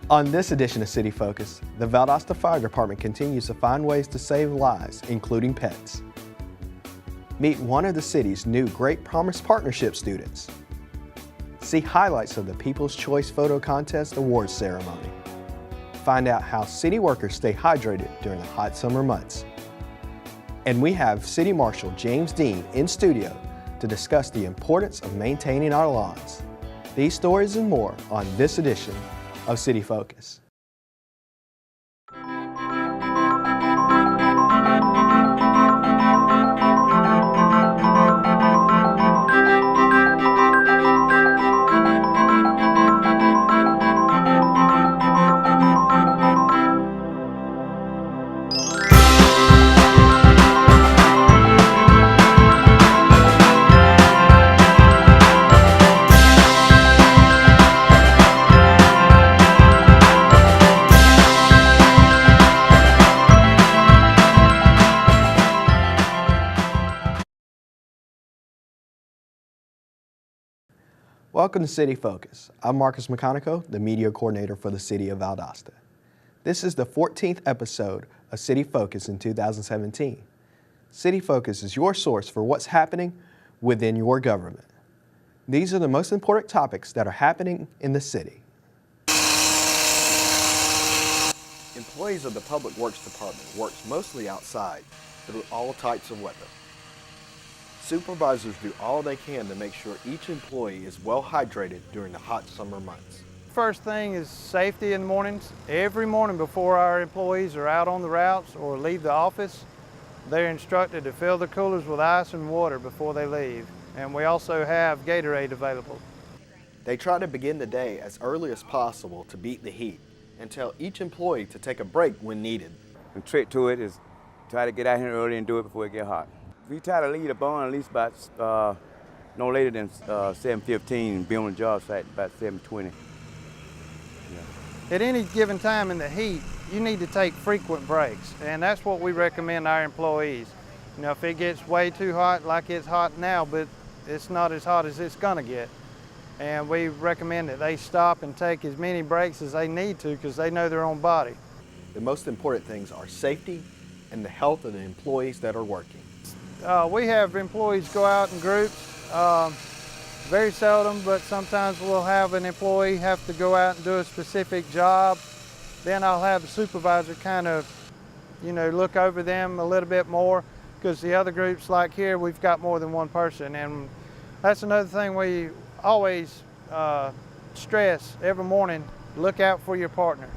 On this edition of City Focus, the Valdosta Fire Department continues to find ways to save lives, including pets. Meet one of the city's new Great Promise Partnership students. See highlights of the People's Choice Photo Contest Awards ceremony. Find out how city workers stay hydrated during the hot summer months. And we have City Marshal James Dean in studio to discuss the importance of maintaining our lawns. These stories and more on this edition of City Focus. Welcome to City Focus. I'm Marcus Meconico, the media coordinator for the City of Valdosta. This is the 14th episode of City Focus in 2017. City Focus is your source for what's happening within your government. These are the most important topics that are happening in the city. Employees of the Public Works Department work mostly outside through all types of weather. Supervisors do all they can to make sure each employee is well hydrated during the hot summer months. First thing is safety in the mornings. Every morning before our employees are out on the routes or leave the office, they're instructed to fill the coolers with ice and water before they leave. And we also have Gatorade available. They try to begin the day as early as possible to beat the heat and tell each employee to take a break when needed. The trick to it is try to get out here early and do it before it get hot. We try to leave the barn at least about no later than 7:15 and be on the job site about 7:20. At any given time in the heat, you need to take frequent breaks, and that's what we recommend our employees. You know, if it gets way too hot, like it's hot now, but it's not as hot as it's gonna get, and we recommend that they stop and take as many breaks as they need to because they know their own body. The most important things are safety and the health of the employees that are working. We have employees go out in groups, very seldom, but sometimes we'll have an employee have to go out and do a specific job. Then I'll have the supervisor kind of, look over them a little bit more, because the other groups like here, we've got more than one person. And that's another thing we always stress every morning: look out for your partner.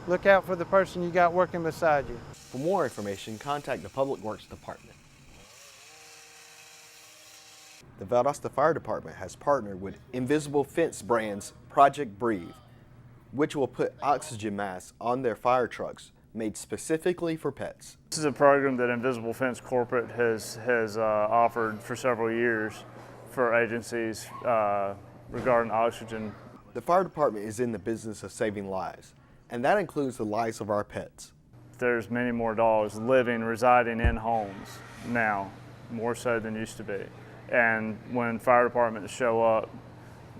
Look out for the person you got working beside you. For more information, contact the Public Works Department. The Valdosta Fire Department has partnered with Invisible Fence brand's Project Breathe, which will put oxygen masks on their fire trucks made specifically for pets. This is a program that Invisible Fence Corporate has offered for several years for agencies regarding oxygen. The fire department is in the business of saving lives, and that includes the lives of our pets. There's many more dogs residing in homes now, more so than used to be. And when fire departments show up,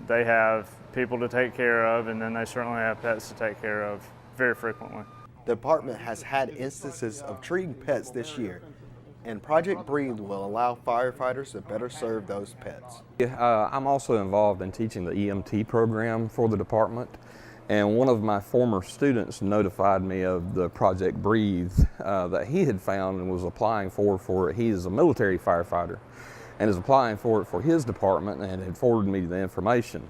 they have people to take care of, and then they certainly have pets to take care of very frequently. The department has had instances of treating pets this year, and Project Breathe will allow firefighters to better serve those pets. I'm also involved in teaching the EMT program for the department, and one of my former students notified me of the Project Breathe that he had found and was applying for. He is a military firefighter and is applying for it for his department, and had forwarded me the information.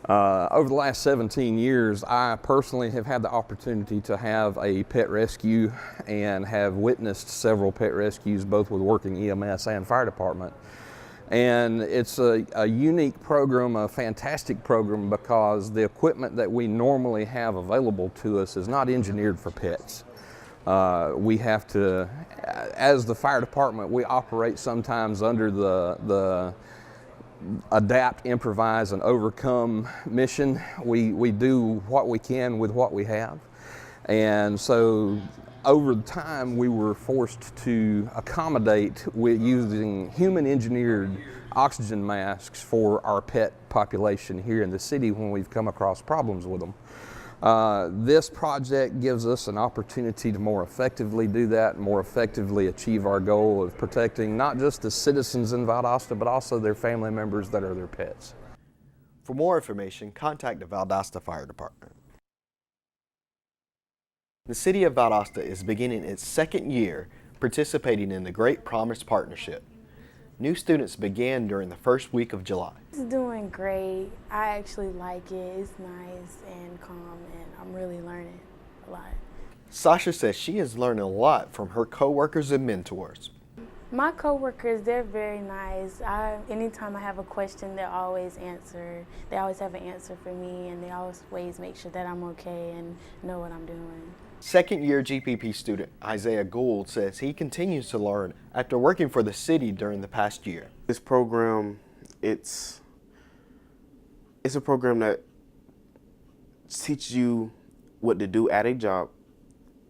Over the last 17 years, I personally have had the opportunity to have a pet rescue and have witnessed several pet rescues, both with working EMS and fire department. And it's a unique program, a fantastic program, because the equipment that we normally have available to us is not engineered for pets. We have to, as the fire department, we operate sometimes under the adapt, improvise, and overcome mission. We do what we can with what we have. And so over time, we were forced to accommodate with using human-engineered oxygen masks for our pet population here in the city when we've come across problems with them. This project gives us an opportunity to more effectively do that, more effectively achieve our goal of protecting not just the citizens in Valdosta, but also their family members that are their pets. For more information, contact the Valdosta Fire Department. The City of Valdosta is beginning its second year participating in the Great Promise Partnership. New students began during the first week of July. It's doing great. I actually like it. It's nice and calm, and I'm really learning a lot. Sasha says she is learning a lot from her coworkers and mentors. My coworkers, they're very nice. Anytime I have a question, they'll always answer. They always have an answer for me, and they always make sure that I'm okay and know what I'm doing. Second-year GPP student Isaiah Gould says he continues to learn after working for the city during the past year. This program, it's a program that teaches you what to do at a job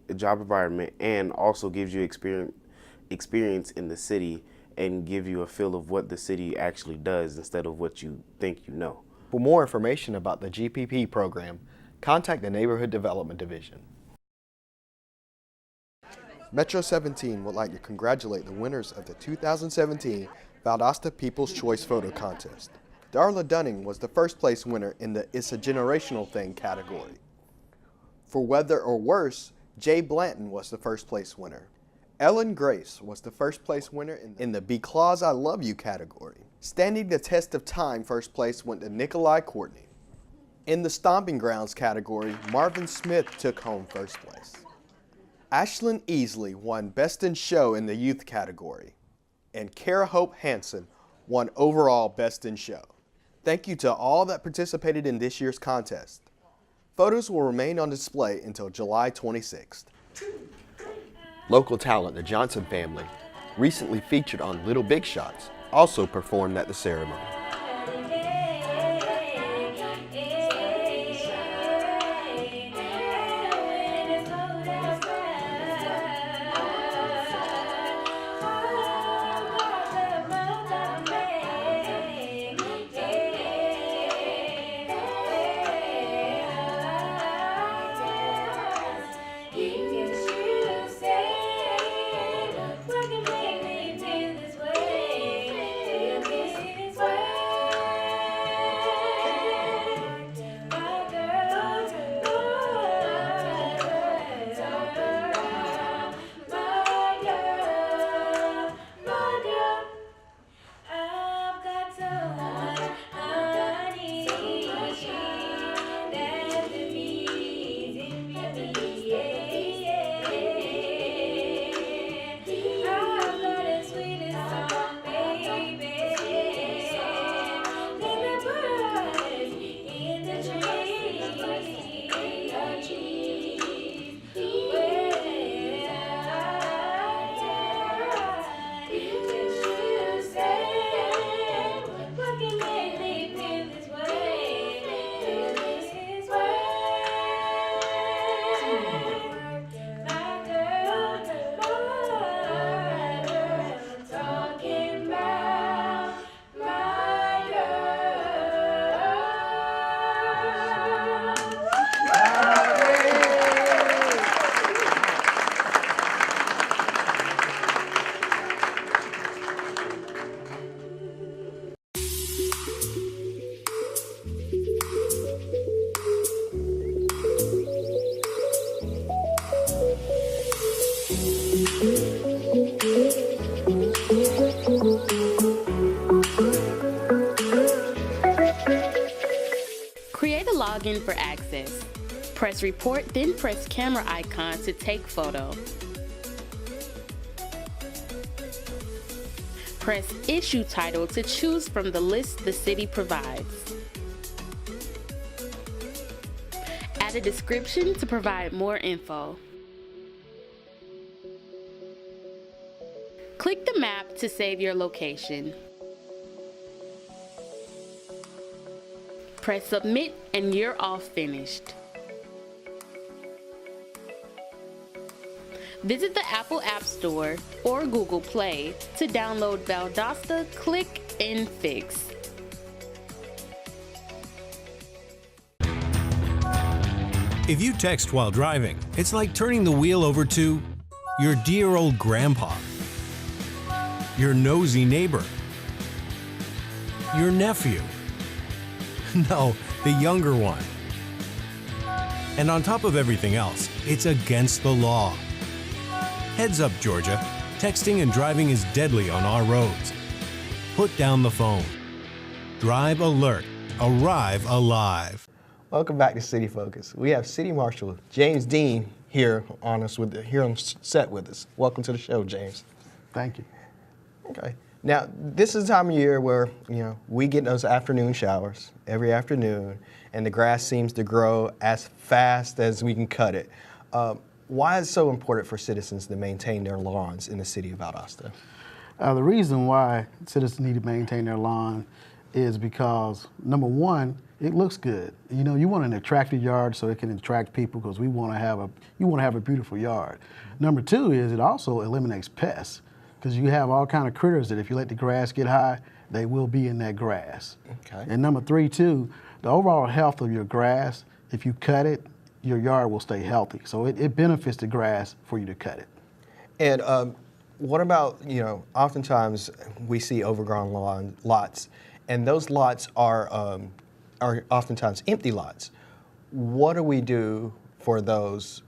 environment, and also gives you experience in the city and give you a feel of what the city actually does instead of what you think you know. For more information about the GPP program, contact the Neighborhood Development Division. Metro 17 would like to congratulate the winners of the 2017 Valdosta People's Choice Photo Contest. Darla Dunning was the first place winner in the It's a Generational Thing category. For Weather or Worse, Jay Blanton was the first place winner. Ellen Grace was the first place winner in the Because I Love You category. Standing the test of time, first place went to Nikolai Courtney. In the Stomping Grounds category, Marvin Smith took home first place. Ashlyn Easley won Best in Show in the youth category, and Kara Hope Hansen won overall Best in Show. Thank you to all that participated in this year's contest. Photos will remain on display until July 26th. Local talent, the Johnson family, recently featured on Little Big Shots, also performed at the ceremony. Create a login for access. Press report, then press camera icon to take photo. Press issue title to choose from the list the city provides. Add a description to provide more info. Click the map to save your location. Press submit and you're all finished. Visit the Apple App Store or Google Play to download Valdosta Click and Fix. If you text while driving, it's like turning the wheel over to your dear old grandpa, your nosy neighbor, your nephew. No, the younger one. And on top of everything else, it's against the law. Heads up, Georgia. Texting and driving is deadly on our roads. Put down the phone. Drive alert. Arrive alive. Welcome back to City Focus. We have City Marshal James Dean here on set with us. Welcome to the show, James. Thank you. Okay. Now, this is the time of year where, we get those afternoon showers every afternoon, and the grass seems to grow as fast as we can cut it. Why is it so important for citizens to maintain their lawns in the city of Valdosta? The reason why citizens need to maintain their lawn is because, number one, it looks good. You want an attractive yard so it can attract people, because you want to have a beautiful yard. Number two is it also eliminates pests, because you have all kind of critters that if you let the grass get high, they will be in that grass. Okay. And number three too, the overall health of your grass, if you cut it, your yard will stay healthy. So it benefits the grass for you to cut it. And what about, oftentimes we see overgrown lots, and those lots are oftentimes empty lots. What do we do for those,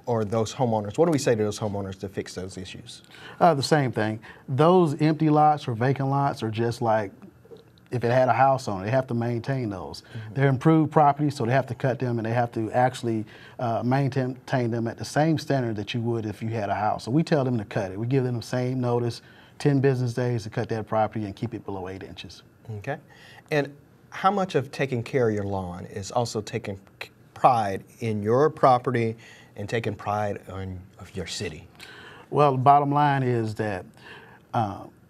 or those homeowners? What do we say to those homeowners to fix those issues? The same thing. Those empty lots or vacant lots are just like if it had a house on it. They have to maintain those. Mm-hmm. They're improved properties, so they have to cut them, and they have to actually maintain them at the same standard that you would if you had a house. So we tell them to cut it. We give them the same notice, 10 business days to cut that property and keep it below 8 inches. Okay. And how much of taking care of your lawn is also taking pride in your property and taking pride of your city? Well, the bottom line is that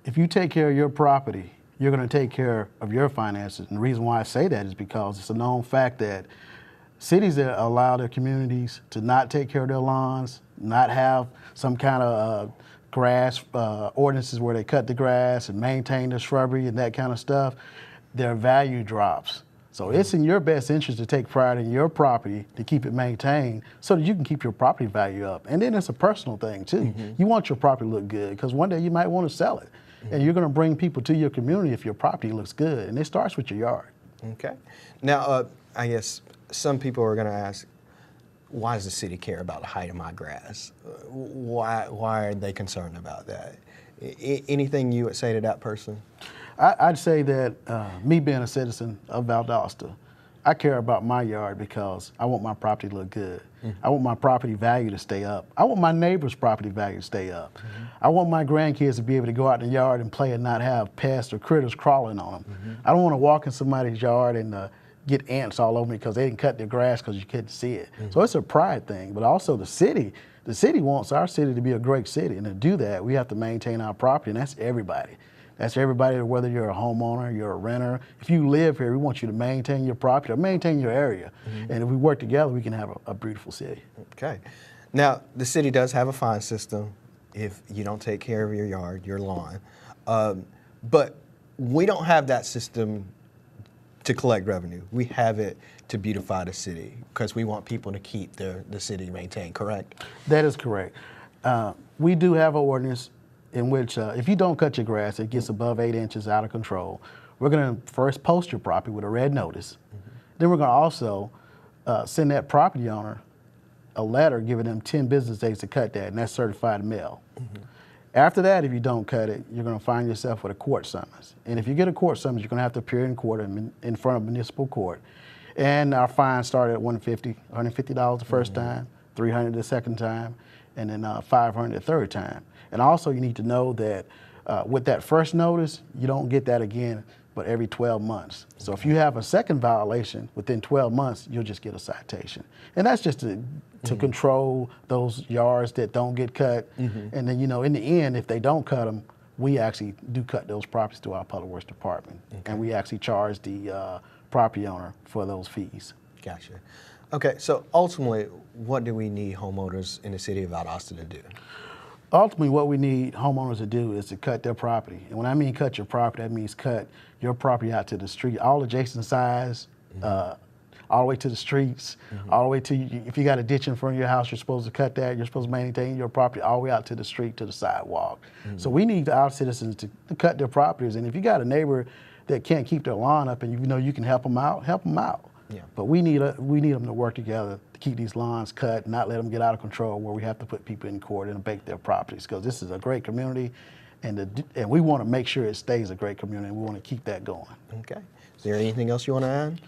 if you take care of your property, you're going to take care of your finances. And the reason why I say that is because it's a known fact that cities that allow their communities to not take care of their lawns, not have some kind of grass ordinances where they cut the grass and maintain the shrubbery and that kind of stuff, their value drops. So it's in your best interest to take pride in your property, to keep it maintained so that you can keep your property value up. And then it's a personal thing too. Mm-hmm. You want your property to look good because one day you might want to sell it. Mm-hmm. And you're going to bring people to your community if your property looks good. And it starts with your yard. Okay. Now, I guess some people are going to ask, why does the city care about the height of my grass? Why are they concerned about that? Anything you would say to that person? I'd say that me being a citizen of Valdosta, I care about my yard because I want my property to look good. Mm-hmm. I want my property value to stay up. I want my neighbor's property value to stay up. Mm-hmm. I want my grandkids to be able to go out in the yard and play and not have pests or critters crawling on them. Mm-hmm. I don't want to walk in somebody's yard and get ants all over me because they didn't cut their grass because you couldn't see it. Mm-hmm. So it's a pride thing, but also the city wants our city to be a great city, and to do that, we have to maintain our property, and that's everybody. That's everybody, whether you're a homeowner, you're a renter. If you live here, we want you to maintain your property or maintain your area. Mm-hmm. And if we work together, we can have a beautiful city. Okay. Now, the city does have a fine system if you don't take care of your yard, your lawn. But we don't have that system to collect revenue. We have it to beautify the city because we want people to keep the city maintained, correct? That is correct. We do have an ordinance in which if you don't cut your grass, it gets above 8 inches out of control. We're going to first post your property with a red notice. Mm-hmm. Then we're going to also send that property owner a letter giving them 10 business days to cut that, and that's certified mail. Mm-hmm. After that, if you don't cut it, you're going to find yourself with a court summons. And if you get a court summons, you're going to have to appear in court in front of municipal court. And our fine started at $150 the first mm-hmm. time, $300 the second time, and then $500 the third time. And also you need to know that with that first notice, you don't get that again, but every 12 months. So if you have a second violation within 12 months, you'll just get a citation. And that's just to mm-hmm. control those yards that don't get cut. Mm-hmm. And then, in the end, if they don't cut them, we actually do cut those properties to our public works department. Okay. And we actually charge the property owner for those fees. Gotcha. Okay, so ultimately, what do we need homeowners in the city of Valdosta to do? Ultimately, what we need homeowners to do is to cut their property. And when I mean cut your property, that means cut your property out to the street, all adjacent sides, mm-hmm. all the way to the streets, all the way to, if you got a ditch in front of your house, you're supposed to cut that. You're supposed to maintain your property all the way out to the street, to the sidewalk. So we need our citizens to cut their properties. And if you got a neighbor that can't keep their lawn up and you know you can help them out, help them out. Yeah. But we need them to work together to keep these lawns cut and not let them get out of control where we have to put people in court and abate their properties, because this is a great community and we want to make sure it stays a great community, and we want to keep that going. Okay. Is there anything else you want to add?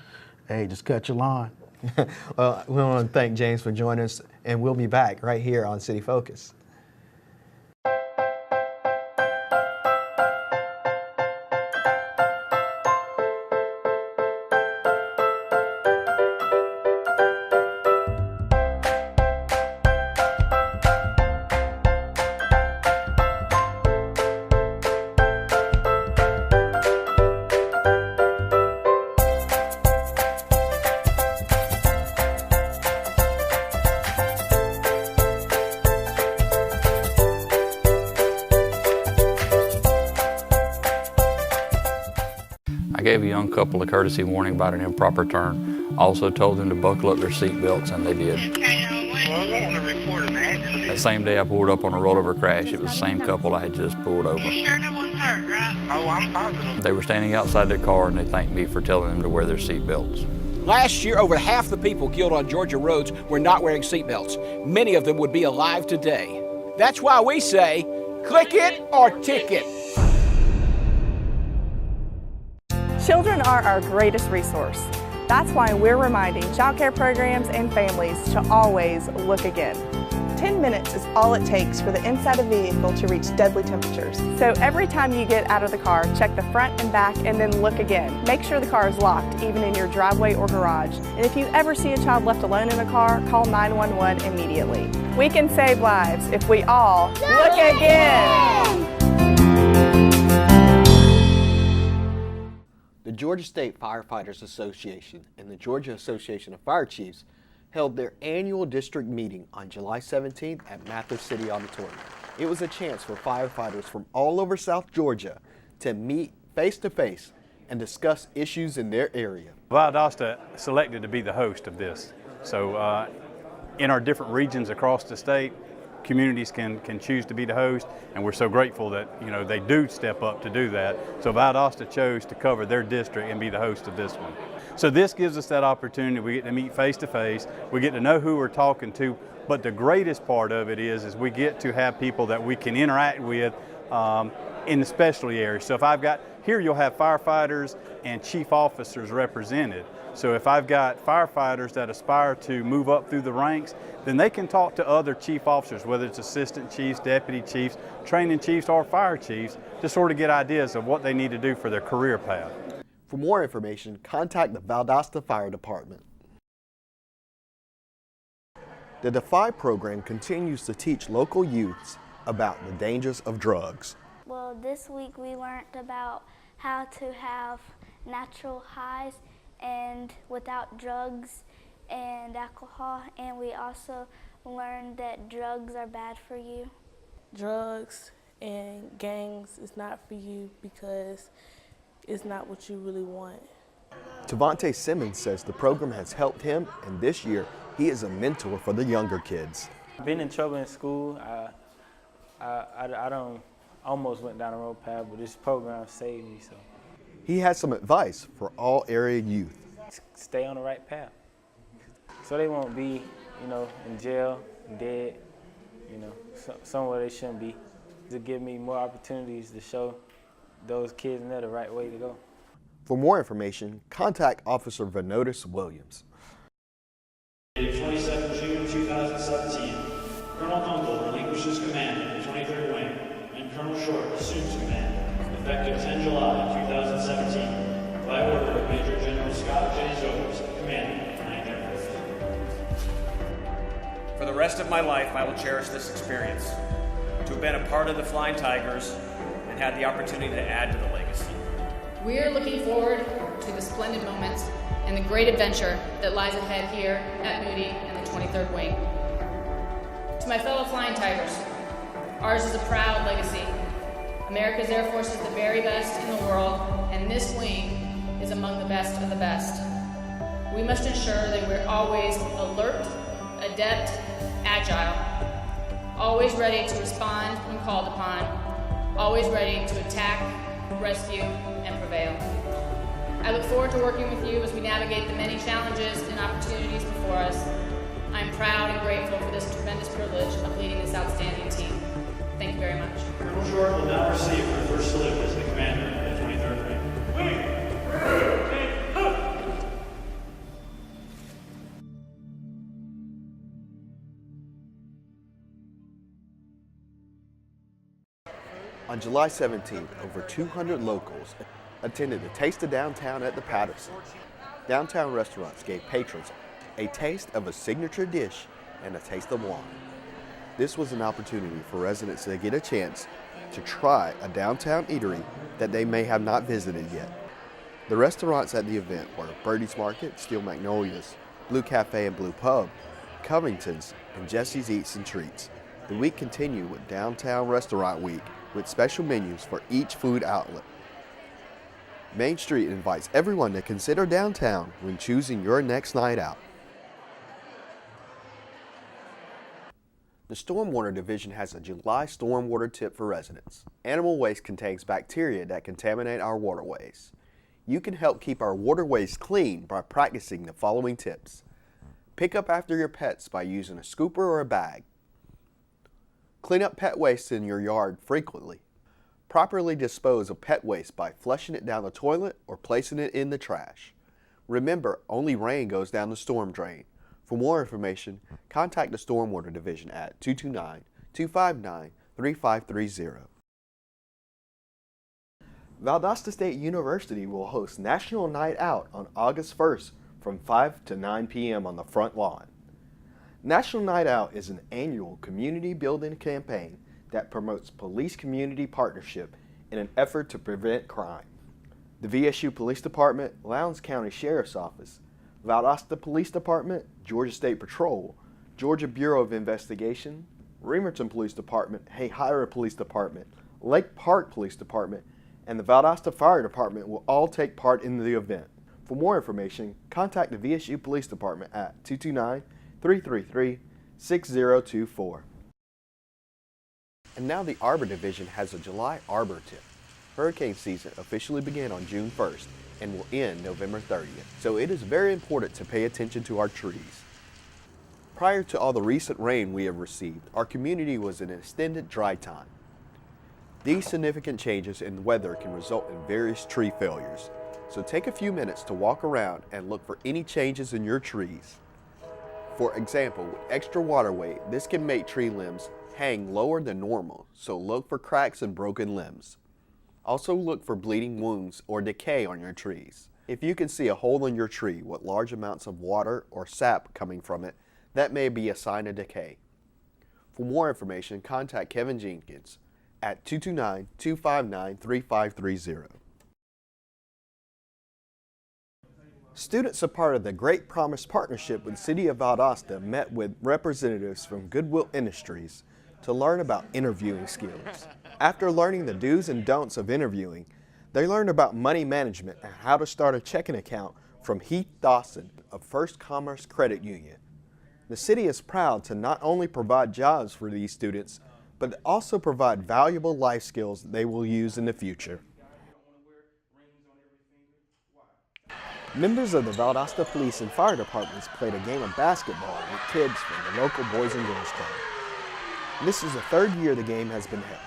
Hey, just cut your lawn. Well, we want to thank James for joining us, and we'll be back right here on City Focus. I gave a young couple a courtesy warning about an improper turn. Also told them to buckle up their seat belts, and they did. That same day I pulled up on a rollover crash. It was the same couple I had just pulled over. Sure no one's hurt, right? Oh, I'm positive. They were standing outside their car and they thanked me for telling them to wear their seat belts. Last year, over half the people killed on Georgia roads were not wearing seatbelts. Many of them would be alive today. That's why we say, click it or ticket. Children are our greatest resource. That's why we're reminding child care programs and families to always look again. 10 minutes is all it takes for the inside of the vehicle to reach deadly temperatures. So every time you get out of the car, check the front and back and then look again. Make sure the car is locked, even in your driveway or garage. And if you ever see a child left alone in a car, call 911 immediately. We can save lives if we all look again. The Georgia State Firefighters Association and the Georgia Association of Fire Chiefs held their annual district meeting on July 17th at Mathis City Auditorium. It was a chance for firefighters from all over South Georgia to meet face-to-face and discuss issues in their area. Valdosta selected to be the host of this. So in our different regions across the state, communities can choose to be the host, and we're so grateful that they do step up to do that. So Valdosta chose to cover their district and be the host of this one. So this gives us that opportunity. We get to meet face to face. We get to know who we're talking to. But the greatest part of it is we get to have people that we can interact with in the specialty area. So if I've got, here you'll have firefighters and chief officers represented. So if I've got firefighters that aspire to move up through the ranks, then they can talk to other chief officers, whether it's assistant chiefs, deputy chiefs, training chiefs, or fire chiefs, to sort of get ideas of what they need to do for their career path. For more information, contact the Valdosta Fire Department. The Defy program continues to teach local youths about the dangers of drugs. Well, this week we learned about how to have natural highs and without drugs and alcohol, and we also learned that drugs are bad for you. Drugs and gangs is not for you because it's not what you really want. Tavante Simmons says the program has helped him, and this year he is a mentor for the younger kids. Been in trouble in school. I don't almost went down the road path, but this program saved me. So he has some advice for all area youth. Stay on the right path, so they won't be, in jail, dead, somewhere they shouldn't be. To give me more opportunities to show those kids in there the right way to go. For more information, contact Officer Venotis Williams. 27 June 2017, Colonel Kunkel relinquishes command of the 23rd Wing, and Colonel Short assumes command, effective 10 July 2017, by order of Major General Scott J. Zovers, Commander, 9th Air Force. For the rest of my life, I will cherish this experience, to have been a part of the Flying Tigers and had the opportunity to add to the legacy. We're looking forward to the splendid moments and the great adventure that lies ahead here at Moody and the 23rd Wing. To my fellow Flying Tigers, ours is a proud legacy. America's Air Force is the very best in the world, and this wing is among the best of the best. We must ensure that we're always alert, adept, agile, always ready to respond when called upon, always ready to attack, rescue, and prevail. I look forward to working with you as we navigate the many challenges and opportunities before us. I'm proud and grateful for this tremendous privilege of leading this outstanding team. Thank you very much. Colonel Short will now receive her first salute as the commander of the 23rd Wing. On July 17th, over 200 locals attended the Taste of Downtown at the Patterson. Downtown restaurants gave patrons a taste of a signature dish and a taste of wine. This was an opportunity for residents to get a chance to try a downtown eatery that they may have not visited yet. The restaurants at the event were Birdie's Market, Steel Magnolias, Blue Cafe and Blue Pub, Covington's, and Jesse's Eats and Treats. The week continued with Downtown Restaurant Week with special menus for each food outlet. Main Street invites everyone to consider downtown when choosing your next night out. The Stormwater Division has a July stormwater tip for residents. Animal waste contains bacteria that contaminate our waterways. You can help keep our waterways clean by practicing the following tips. Pick up after your pets by using a scooper or a bag. Clean up pet waste in your yard frequently. Properly dispose of pet waste by flushing it down the toilet or placing it in the trash. Remember, only rain goes down the storm drain. For more information, contact the Stormwater Division at 229-259-3530. Valdosta State University will host National Night Out on August 1st from 5 to 9 p.m. on the front lawn. National Night Out is an annual community building campaign that promotes police-community partnership in an effort to prevent crime. The VSU Police Department, Lowndes County Sheriff's Office, Valdosta Police Department, Georgia State Patrol, Georgia Bureau of Investigation, Remerton Police Department, Hayhira Police Department, Lake Park Police Department, and the Valdosta Fire Department will all take part in the event. For more information, contact the VSU Police Department at 229-333-6024. And now the Arbor Division has a July Arbor Tip. Hurricane season officially began on June 1st and will end November 30th, so it is very important to pay attention to our trees. Prior to all the recent rain we have received, our community was in an extended dry time. These significant changes in weather can result in various tree failures, so take a few minutes to walk around and look for any changes in your trees. For example, with extra water weight, this can make tree limbs hang lower than normal, so look for cracks and broken limbs. Also look for bleeding wounds or decay on your trees. If you can see a hole in your tree with large amounts of water or sap coming from it, that may be a sign of decay. For more information, contact Kevin Jenkins at 229-259-3530. Students a part of the Great Promise Partnership with the City of Valdosta met with representatives from Goodwill Industries to learn about interviewing skills. After learning the do's and don'ts of interviewing, they learned about money management and how to start a checking account from Heath Dawson of First Commerce Credit Union. The city is proud to not only provide jobs for these students, but also provide valuable life skills they will use in the future. Members of the Valdosta Police and Fire Departments played a game of basketball with kids from the local Boys and Girls Club. This is the third year the game has been held.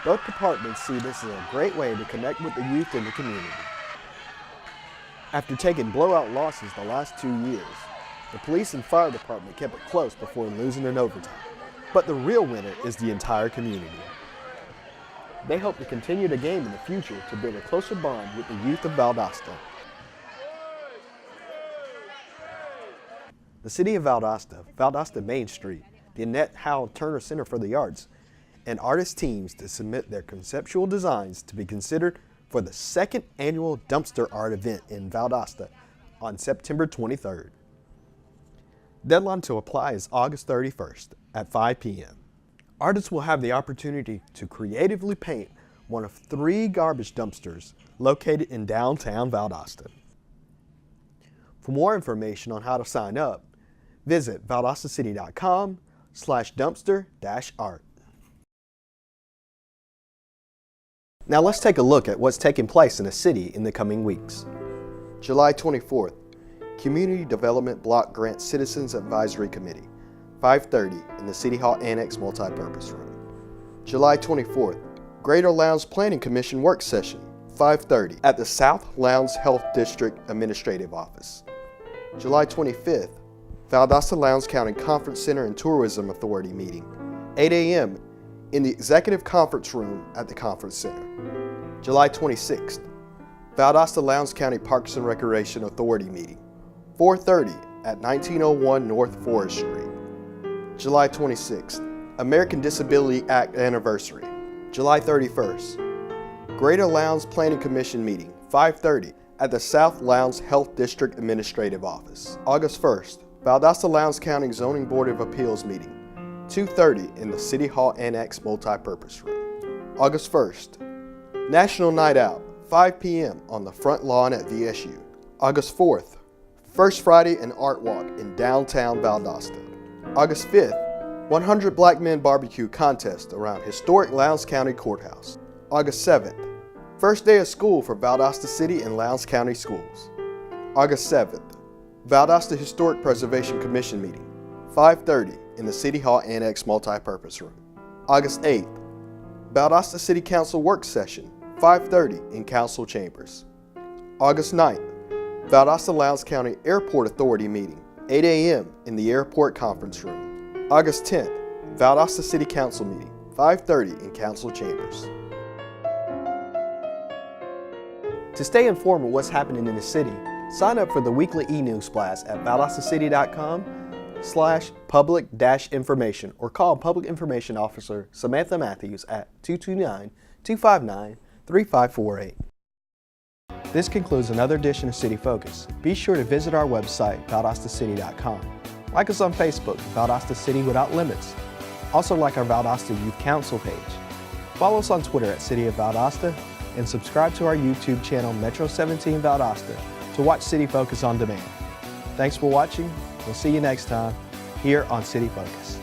Both departments see this as a great way to connect with the youth in the community. After taking blowout losses the last 2 years, the police and fire department kept it close before losing in overtime. But the real winner is the entire community. They hope to continue the game in the future to build a closer bond with the youth of Valdosta. The City of Valdosta, Valdosta Main Street, the Annette Howell Turner Center for the Arts, and artist teams to submit their conceptual designs to be considered for the second annual dumpster art event in Valdosta on September 23rd. Deadline to apply is August 31st at 5 p.m. Artists will have the opportunity to creatively paint one of 3 garbage dumpsters located in downtown Valdosta. For more information on how to sign up, visit valdostacity.com/dumpster-art. Now let's take a look at what's taking place in the city in the coming weeks. July 24th, Community Development Block Grant Citizens Advisory Committee, 5:30 in the City Hall Annex Multipurpose Room. July 24th, Greater Lowndes Planning Commission Work Session, 5:30 at the South Lowndes Health District Administrative Office. July 25th, Valdosta Lowndes County Conference Center and Tourism Authority meeting, 8 a.m. in the Executive Conference Room at the Conference Center. July 26th, Valdosta Lowndes County Parks and Recreation Authority meeting, 4:30 at 1901 North Forest Street. July 26th, American Disability Act Anniversary. July 31st, Greater Lowndes Planning Commission meeting, 5:30 at the South Lowndes Health District Administrative Office. August 1st, Valdosta Lowndes County Zoning Board of Appeals meeting, 2:30 in the City Hall Annex Multipurpose Room. August 1st, National Night Out, 5 p.m. on the front lawn at VSU. August 4th, First Friday and Art Walk in downtown Valdosta. August 5th, 100 Black Men Barbecue Contest around historic Lowndes County Courthouse. August 7th, first day of school for Valdosta City and Lowndes County Schools. August 7th, Valdosta Historic Preservation Commission meeting, 5:30 in the City Hall Annex Multipurpose Room. August 8th, Valdosta City Council Work Session, 5:30 in Council Chambers. August 9th, Valdosta Lowndes County Airport Authority meeting, 8 a.m. in the Airport Conference Room. August 10th, Valdosta City Council meeting, 5:30 in Council Chambers. To stay informed of what's happening in the city, sign up for the weekly e-news blast at valdostacity.com/public-information or call Public Information Officer Samantha Matthews at 229-259-3548. This concludes another edition of City Focus. Be sure to visit our website, valdostacity.com. Like us on Facebook, Valdosta City Without Limits. Also like our Valdosta Youth Council page. Follow us on Twitter at City of Valdosta and subscribe to our YouTube channel, Metro 17 Valdosta, to watch City Focus on demand. Thanks for watching. We'll see you next time here on City Focus.